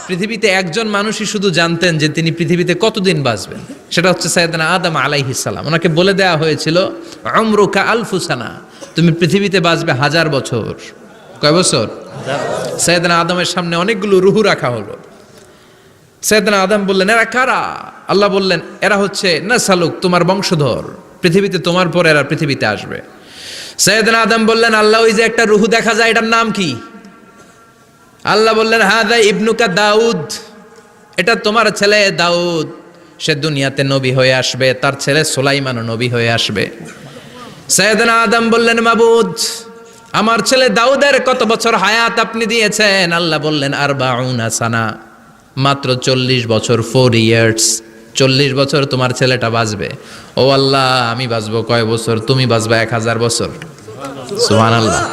পৃথিবীতে একজন মানুষই শুধু জানতেন যে তিনি পৃথিবীতে কতদিন বাঁচবেন, সেটা হচ্ছে সাইয়েদনা আদম আলাইহিস সালাম। ওনাকে বলে দেওয়া হয়েছিল উমরুকা আলফু সানা, তুমি পৃথিবীতে বাঁচবে 1000 বছর। কয় বছর? সাইয়েদনা আদমের সামনে অনেকগুলো রুহু রাখা হলো। সাইয়েদনা আদম বললেন, এরা কারা? আল্লাহ বললেন, এরা হচ্ছে নাসালুক, তোমার বংশধর, পৃথিবীতে তোমার পর এরা পৃথিবীতে আসবে। সাইয়েদনা আদম বললেন, আল্লাহ ওই যে একটা রুহু দেখা যায়, এটার নাম কি? আল্লাহ বললেন, হাদা ইবনুকা দাউদ, এটা তোমার ছেলে দাউদ, সে দুনিয়াতে নবী হয়ে আসবে, তার ছেলে সুলাইমানও নবী হয়ে আসবে। সাইয়েদনা আদম বললেন, মাবুদ, আমার ছেলে দাউদের কত বছর হায়াত আপনি দিয়েছেন? আল্লাহ বললেন, 40 সানা, মাত্র 40 বছর, 4 ইয়ার্স, 40 বছর তোমার ছেলেটা বাঁচবে। ও আল্লাহ, আমি বাঁচবো কয় বছর? তুমি বাঁচবা 1000 বছর। সুবহানাল্লাহ।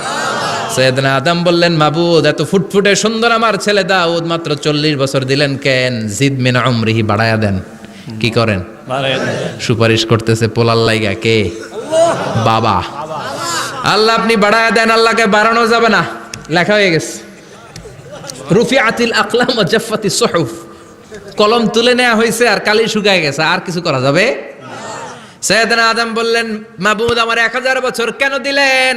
সাইয়েদনা আদম বললেন, মাবুদ, এত ফুটফুটে সুন্দর আমার ছেলে দাউদ, মাত্র 40 বছর দিলেন কেন? জিদ মিন উমরিহি, বাড়ায়া দেন। কি করেন? সুপারিশ করতেছে পোলার লাইগা। কে? বাবা। আল্লাহ আপনি বাড়ায়া দেন। আল্লাহকে বাড়ানো যাবে না, লেখা হয়ে গেছে। রুফিআতিল আকলাম ওয়া জাফফাতিস সুহুফ, কলম তুলে নেওয়া হয়েছে আর কালি শুকায় গেছে, আর কিছু করা যাবে? সাইয়েদনা আদম বললেন, মাবুদ, আমার 1000 বছর কেন দিলেন?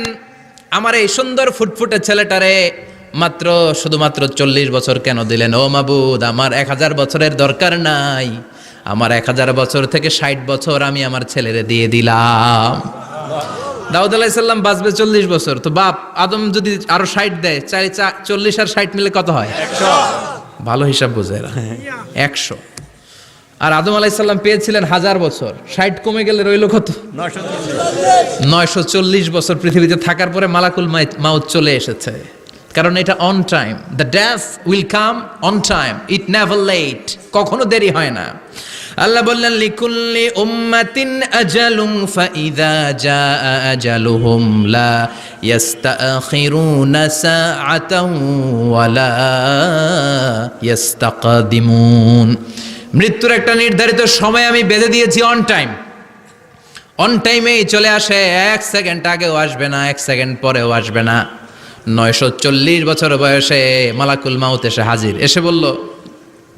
আমার এই সুন্দর ফুটফুটে ছেলেটারে মাত্র শুধুমাত্র 40 বছর কেন দিলেন? ও মাবুদ, আমার 1000 বছরের দরকার নাই, আমার 1000 বছর থেকে 60 বছর আমি আমার ছেলেরে দিয়ে দিলাম। দাউদ আলাইহিস সালাম বাঁচবে 40 বছর, তো বাপ আদম যদি আরো 60 দেয়, 40 আর 60 মিলে কত হয়? 100। ভালো হিসাব বোঝে এরা, 100। আর আদম আলাইহিস সালাম পেয়েছিলেন 1000 বছর, 60 কমে গেলে রইল কত? 940 বছর পৃথিবীতে থাকার পরে মালাকুল মাউত চলে এসেছে। কারণ এটা on time, the death will come on time, it never late, কখনো দেরি হয় না। আল্লাহ বললেন, লিকুল্লি উম্মাতিন আজালুন ফাইযা জাআ আজালুহুম লা ইস্তাখিরুনা সাআতান ওয়ালা ইস্তাকদিমুন। মৃত্যুর একটা নির্ধারিত সময় আমি বেঁধে দিয়েছি, অন টাইম, অন টাইমেই চলে আসে, 1 সেকেন্ড আগেও আসবে না, 1 সেকেন্ড পরেও আসবে না। 940 বছর বয়সে মালাকুল মাউত এসে হাজির, এসে বলল,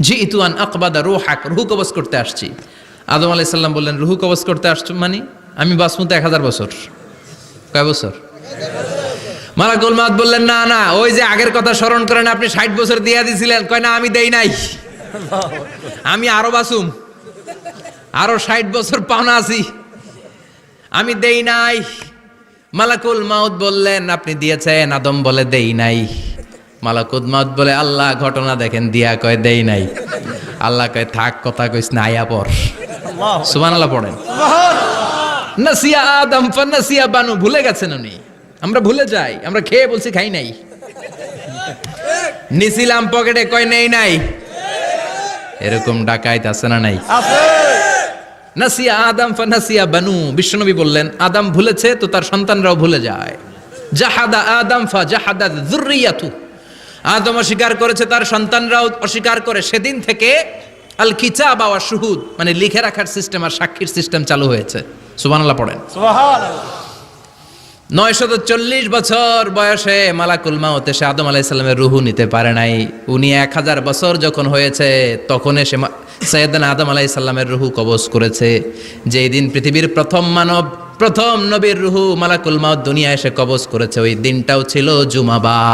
জিইতু আন আকবাদা রূহাক, রূহ কবজ করতে আসছি। আদম আলাইহিস সালাম বললেন, রূহ কবজ করতে আসছো মানে? আমি বাঁচবো তো 1000 বছর। কয় বছর? মালাকুল মাউত বললেন, না না, ওই যে আগের কথা স্মরণ করেন, আপনি 60 বছর দিয়ে দিয়েছিলেন। কয় না, আমি দেই নাই, আমি আরো বাঁচুম, আরো 60 বছর পাওনা আছি, আমি দেই নাই। মালাকুল মাউত বললেন, আপনি দিয়েছেন? আদম বলে, দেই নাই। মালাকুল মাউত বলে, আল্লাহ ঘটনা দেখেন, দিয়া কয় দেই নাই। আল্লাহ কয়, থাক, কথা কইস না, আয়া পর। সুবহানাল্লাহ পড়েন। নাসিয়া আদম ফানাসিয়া বানু, ভুলে গেছেন উনি। আমরা ভুলে যাই, আমরা খেয়ে বলছি খাই নাই, নিছিলাম পকেটে, কয় নেই নাই। এরকম ডাকাইত আছে না নাই? নাসিয়া আদম ফানাসিয়া বানু, বিশ্বনবী বললেন, আদম ভুলেছে তো তার সন্তানরাও ভুলে যায়। জাহাদা আদম ফাজাহাদা যুররিয়াতু, আদম অস্বীকার করেছে, তার সন্তানরাও অস্বীকার করে। সেদিন থেকে আল কিতাব ওয়া শুহুদ, মানে লিখে রাখার সিস্টেম আর সাক্ষীর সিস্টেম চালু হয়েছে। সুবহানাল্লাহ পড়েন। সুবহানাল্লাহ। 940 বছর বয়সে মালাকুল মাউত এসে আদম আলাইহিস সালামের রূহ নিতে পারে নাই। উনি 1000 বছর যখন হয়েছে তখন এসে সাইয়েদনা আদম আলাইহিস সালামের রূহ কবজ করেছে। যেই দিন পৃথিবীর প্রথম মানব, প্রথম নবীর রূহ মালাকুল মাউত দুনিয়া এসে কবজ করেছে, ওই দিনটাও ছিল জুমাবার।